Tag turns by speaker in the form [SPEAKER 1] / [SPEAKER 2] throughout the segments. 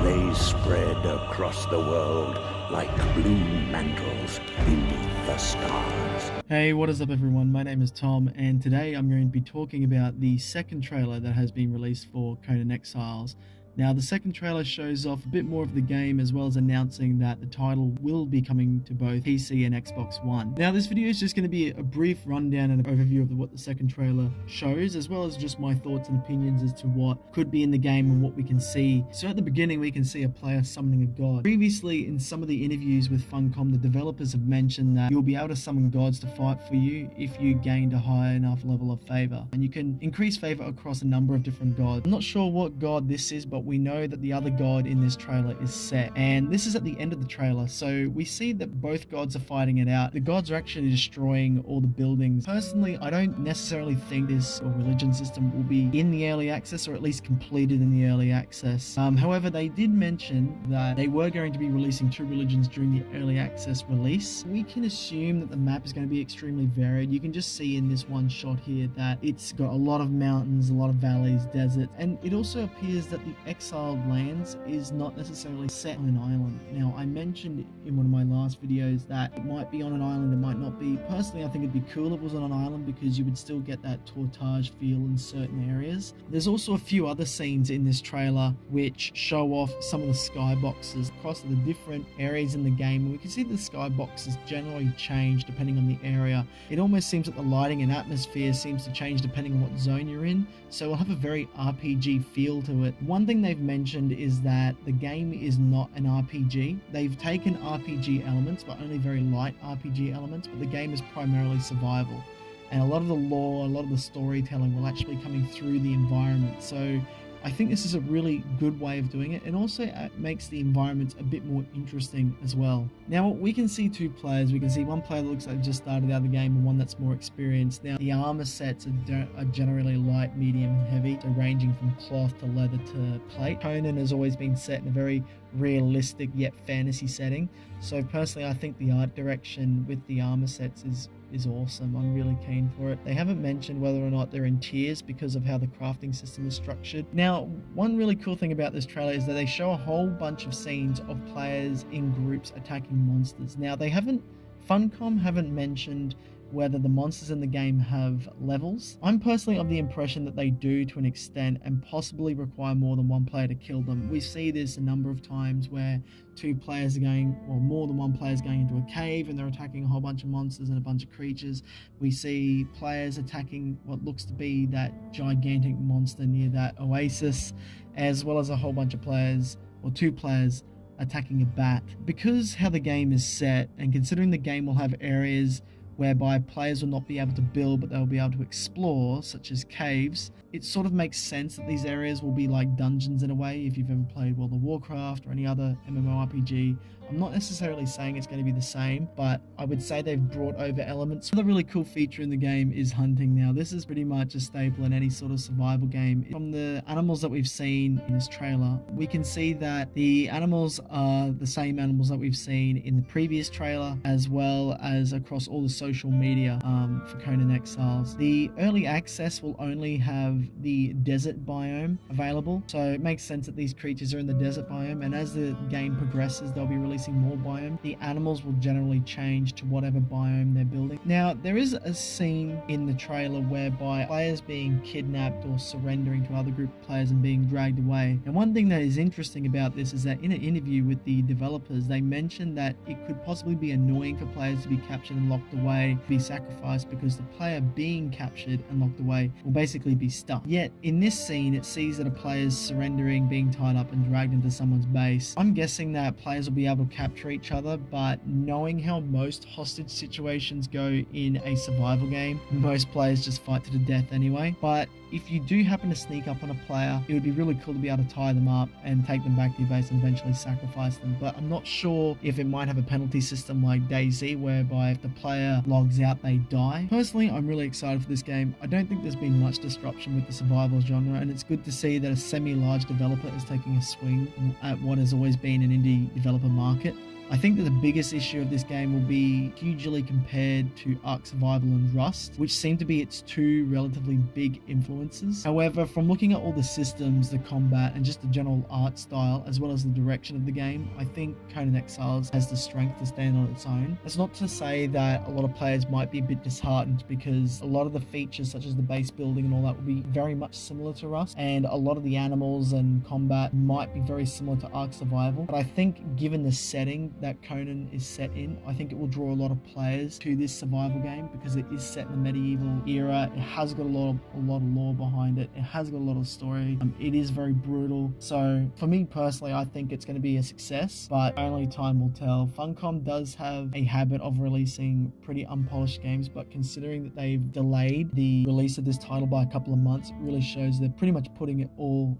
[SPEAKER 1] They spread across the world like blue mantles beneath the stars.
[SPEAKER 2] Hey, what is up everyone? My name is Tom, and today I'm going to be talking about the second trailer that has been released for Conan Exiles. Now, the second trailer shows off a bit more of the game, as well as announcing that the title will be coming to both PC and Xbox One. Now, this video is just going to be a brief rundown and an overview of what the second trailer shows, as well as just my thoughts and opinions as to what could be in the game and what we can see. So at the beginning, we can see a player summoning a god. Previously, in some of the interviews with Funcom, the developers have mentioned that you'll be able to summon gods to fight for you if you gained a high enough level of favor. And you can increase favor across a number of different gods. I'm not sure what god this is, but we know that the other god in this trailer is Set, and this is at the end of the trailer, so we see that both gods are fighting it out. The gods are actually destroying all the buildings. Personally, I don't necessarily think this religion system will be in the early access, or at least completed in the early access. However, they did mention that they were going to be releasing 2 religions during the early access release. We can assume that the map is going to be extremely varied. You can just see in this one shot here that it's got a lot of mountains, a lot of valleys, deserts, and it also appears that the exiled lands is not necessarily set on an island. Now, I mentioned in one of my last videos that it might be on an island, it might not be. Personally, I think it'd be cool if it was on an island, because you would still get that Tortage feel in certain areas. There's also a few other scenes in this trailer which show off some of the skyboxes across the different areas in the game, and we can see the skyboxes generally change depending on the area. It almost seems that the lighting and atmosphere seems to change depending on what zone you're in, so it'll have a very RPG feel to it. One thing they've mentioned is that the game is not an RPG. They've taken RPG elements, but only very light RPG elements, but the game is primarily survival. And a lot of the lore, a lot of the storytelling will actually be coming through the environment. So I think this is a really good way of doing it, and also makes the environments a bit more interesting as well. Now, we can see 2 players. We can see one player that looks like they've just started out of the game, and one that's more experienced. Now, the armor sets are generally light, medium, and heavy, so ranging from cloth to leather to plate. Conan has always been set in a very realistic yet fantasy setting, so personally I think the art direction with the armor sets is awesome. I'm really keen for it. They haven't mentioned whether or not they're in tiers because of how the crafting system is structured. Now, one really cool thing about this trailer is that they show a whole bunch of scenes of players in groups attacking monsters. Now, Funcom haven't mentioned whether the monsters in the game have levels. I'm personally of the impression that they do to an extent, and possibly require more than one player to kill them. We see this a number of times where 2 players are going, or more than one player is going into a cave and they're attacking a whole bunch of monsters and a bunch of creatures. We see players attacking what looks to be that gigantic monster near that oasis, as well as a whole bunch of players, or 2 players, attacking a bat. Because how the game is set, and considering the game will have areas whereby players will not be able to build, but they'll be able to explore, such as caves, it sort of makes sense that these areas will be like dungeons in a way, if you've ever played World of Warcraft or any other MMORPG. I'm not necessarily saying it's going to be the same, but I would say they've brought over elements. Another really cool feature in the game is hunting. Now, this is pretty much a staple in any sort of survival game. From the animals that we've seen in this trailer, we can see that the animals are the same animals that we've seen in the previous trailer, as well as across all the social media for Conan Exiles. The early access will only have the desert biome available, so it makes sense that these creatures are in the desert biome, and as the game progresses, they'll be releasing more biome. The animals will generally change to whatever biome they're building. Now, there is a scene in the trailer whereby players being kidnapped or surrendering to other group of players and being dragged away. And one thing that is interesting about this is that in an interview with the developers, they mentioned that it could possibly be annoying for players to be captured and locked away, be sacrificed, because the player being captured and locked away will basically be stuck. Yet in this scene, it sees that a player's surrendering, being tied up and dragged into someone's base. I'm guessing that players will be able to capture each other, but knowing how most hostage situations go in a survival game, most players just fight to the death anyway. But if you do happen to sneak up on a player, it would be really cool to be able to tie them up and take them back to your base and eventually sacrifice them. But I'm not sure if it might have a penalty system like DayZ, whereby if the player logs out, they die. Personally, I'm really excited for this game. I don't think there's been much disruption with the survival genre, and it's good to see that a semi-large developer is taking a swing at what has always been an indie developer market. I think that the biggest issue of this game will be hugely compared to Ark Survival and Rust, which seem to be its two relatively big influences. However, from looking at all the systems, the combat, and just the general art style, as well as the direction of the game, I think Conan Exiles has the strength to stand on its own. That's not to say that a lot of players might be a bit disheartened, because a lot of the features such as the base building and all that will be very much similar to Rust, and a lot of the animals and combat might be very similar to Ark Survival. But I think given the setting that Conan is set in, I think it will draw a lot of players to this survival game, because it is set in the medieval era. It has got a lot of lore behind it. It has got a lot of story. It is very brutal. So for me personally, I think it's going to be a success, but only time will tell. Funcom does have a habit of releasing pretty unpolished games, but considering that they've delayed the release of this title by a couple of months, it really shows they're pretty much putting it all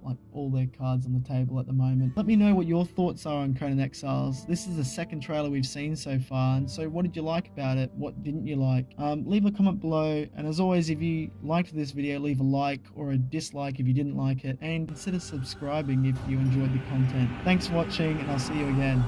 [SPEAKER 2] their cards on the table at the moment. Let me know what your thoughts are on Conan Exiles. This is the second trailer we've seen so far, and so what did you like about it? What didn't you like? Leave a comment below, and as always, if you liked this video, leave a like or a dislike if you didn't like it, and consider subscribing if you enjoyed the content. Thanks for watching, and I'll see you again.